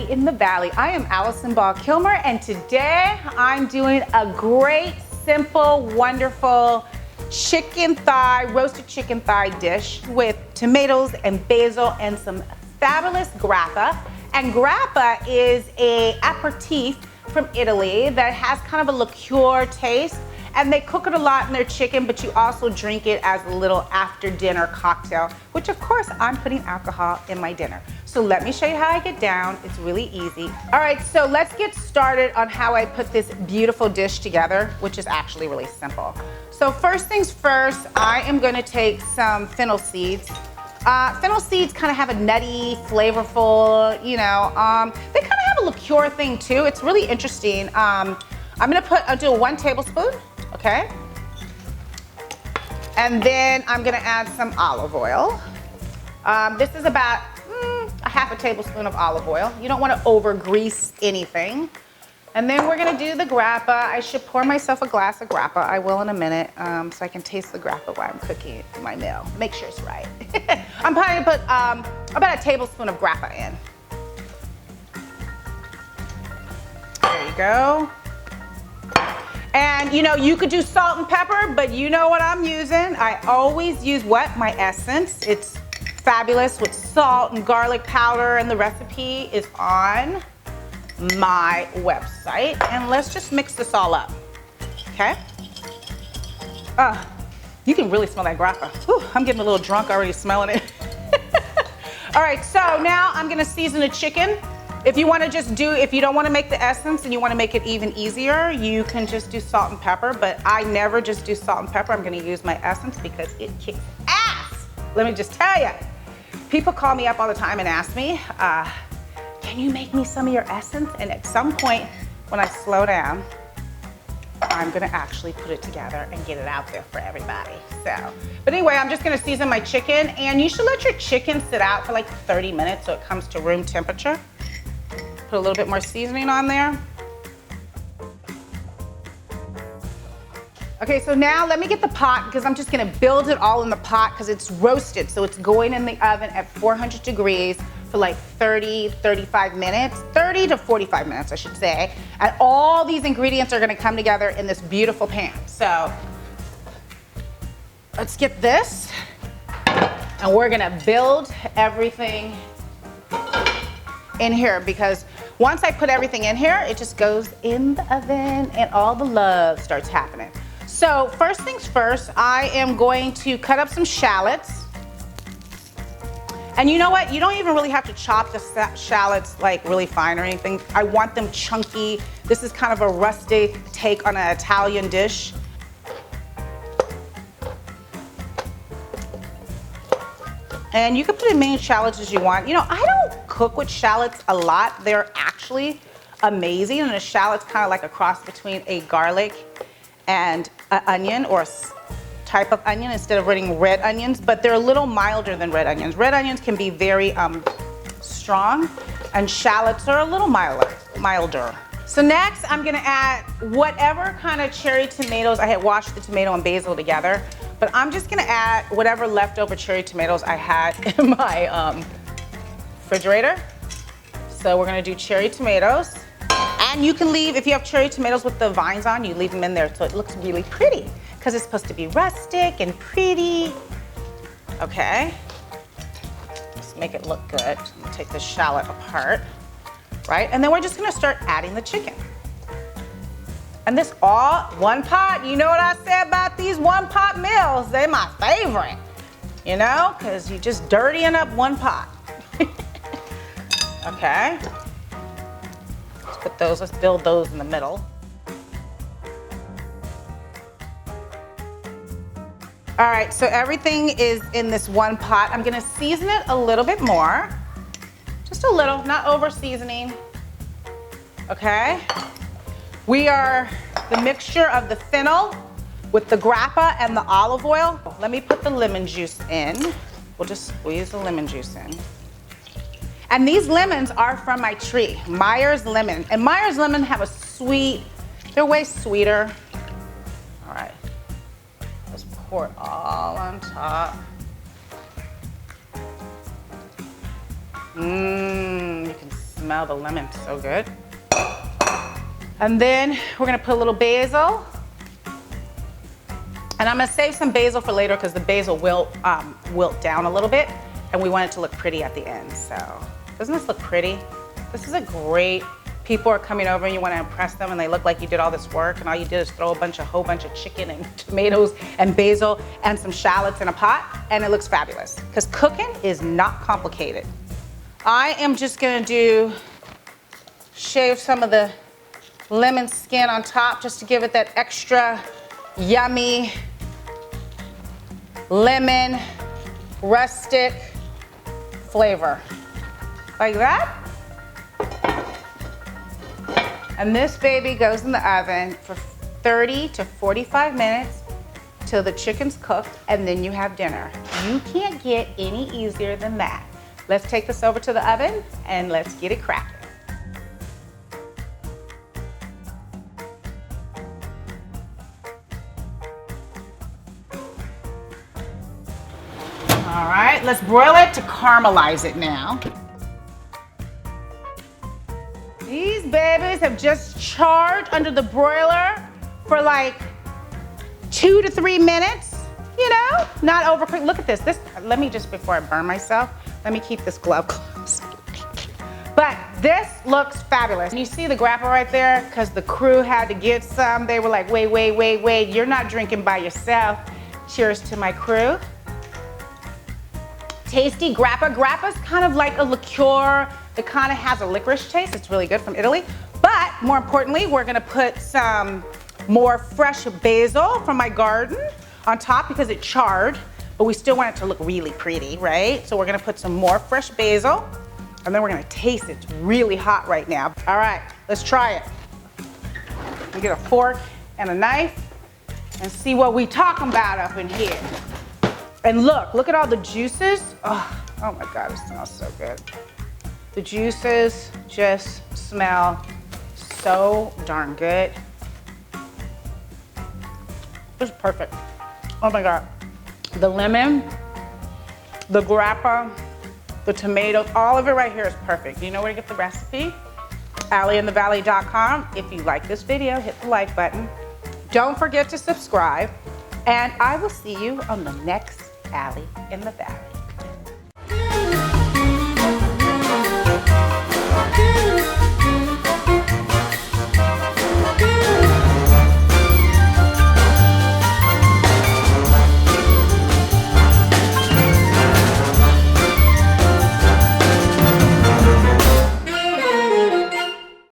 Valley in the Valley. I am Allison Ball Kilmer, and today I'm doing a great, simple, wonderful roasted chicken thigh dish with tomatoes and basil and some fabulous grappa. And grappa is an aperitif from Italy that has kind of a liqueur taste. And they cook it a lot in their chicken, but you also drink it as a little after dinner cocktail, which of course I'm putting alcohol in my dinner. So let me show you how I get down. It's really easy. All right, so let's get started on how I put this beautiful dish together, which is actually really simple. So first things first, I am gonna take some fennel seeds. Fennel seeds kind of have a nutty, flavorful, they kind of have a liqueur thing too. It's really interesting. I'll do 1 tablespoon. Okay, and then I'm gonna add some olive oil. This is about a half a tablespoon of olive oil. You don't want to over grease anything. And then we're gonna do the grappa. I should pour myself a glass of grappa. I will in a minute, so I can taste the grappa while I'm cooking my meal. Make sure it's right. I'm probably gonna put about a tablespoon of grappa in. There you go. And you could do salt and pepper, but you know what I'm using. I always use my essence. It's fabulous with salt and garlic powder, and the recipe is on my website. And let's just mix this all up, okay? You can really smell that grappa. Whew, I'm getting a little drunk already smelling it. All right, so now I'm gonna season the chicken. If you don't want to make the essence and you want to make it even easier, you can just do salt and pepper, but I never just do salt and pepper. I'm going to use my essence because it kicks ass. Let me just tell you. People call me up all the time and ask me, can you make me some of your essence? And at some point, when I slow down, I'm going to actually put it together and get it out there for everybody. But anyway, I'm just going to season my chicken, and you should let your chicken sit out for like 30 minutes so it comes to room temperature. Put a little bit more seasoning on there. Okay, so now let me get the pot because I'm just gonna build it all in the pot because it's roasted. So it's going in the oven at 400 degrees for like 35 minutes, 30 to 45 minutes, I should say. And all these ingredients are gonna come together in this beautiful pan. So let's get this, and we're gonna build everything in here, because once I put everything in here, it just goes in the oven and all the love starts happening. So first things first, I am going to cut up some shallots. And you know what? You don't even really have to chop the shallots like really fine or anything. I want them chunky. This is kind of a rustic take on an Italian dish. And you can put as many shallots as you want. I don't cook with shallots a lot. They're actually amazing. And a shallot's kind of like a cross between a garlic and an onion, or a type of onion instead of running red onions. But they're a little milder than red onions. Red onions can be very strong, and shallots are a little milder. So next, I'm gonna add whatever kind of cherry tomatoes. I had washed the tomato and basil together. But I'm just gonna add whatever leftover cherry tomatoes I had in my refrigerator. So we're gonna do cherry tomatoes. And you can leave, if you have cherry tomatoes with the vines on, you leave them in there so it looks really pretty, because it's supposed to be rustic and pretty. Okay, let's make it look good. I'm gonna take the shallot apart, right? And then we're just gonna start adding the chicken. And this all one pot. You know what I said about these one pot meals? They're my favorite, because you're just dirtying up one pot. Okay. Let's build those in the middle. All right, so everything is in this one pot. I'm gonna season it a little bit more. Just a little, not over seasoning. Okay. The mixture of the fennel with the grappa and the olive oil. Let me put the lemon juice in. We'll just squeeze the lemon juice in. And these lemons are from my tree, Myers lemon. And Myers lemon have a sweet, they're way sweeter. All right, let's pour it all on top. You can smell the lemon so good. And then we're gonna put a little basil. And I'm gonna save some basil for later because the basil will wilt down a little bit and we want it to look pretty at the end. So, doesn't this look pretty? This is a great, people are coming over and you wanna impress them and they look like you did all this work and all you did is throw a whole bunch of chicken and tomatoes and basil and some shallots in a pot and it looks fabulous. Because cooking is not complicated. I am just gonna shave some of the lemon skin on top just to give it that extra yummy lemon rustic flavor. Like that. And this baby goes in the oven for 30 to 45 minutes till the chicken's cooked and then you have dinner. You can't get any easier than that. Let's take this over to the oven and let's get it cracking. All right, let's broil it to caramelize it now. These babies have just charred under the broiler for like 2 to 3 minutes, you know, not overcooked. Look at this. Let me just, before I burn myself, let me keep this glove closed. But this looks fabulous. And you see the grappa right there? Because the crew had to get some. They were like, wait, you're not drinking by yourself. Cheers to my crew. Tasty grappa. Grappa's kind of like a liqueur. It kind of has a licorice taste. It's really good from Italy. But more importantly, we're gonna put some more fresh basil from my garden on top because it charred, but we still want it to look really pretty, right? So we're gonna put some more fresh basil and then we're gonna taste it. It's really hot right now. All right, let's try it. We get a fork and a knife and see what we talking about up in here. And look at all the juices. Oh my God, it smells so good. The juices just smell so darn good. This is perfect. Oh my God. The lemon, the grappa, the tomatoes, all of it right here is perfect. You know where to get the recipe? AllieInTheValley.com. If you like this video, hit the like button. Don't forget to subscribe. And I will see you on the next Allie in the Valley.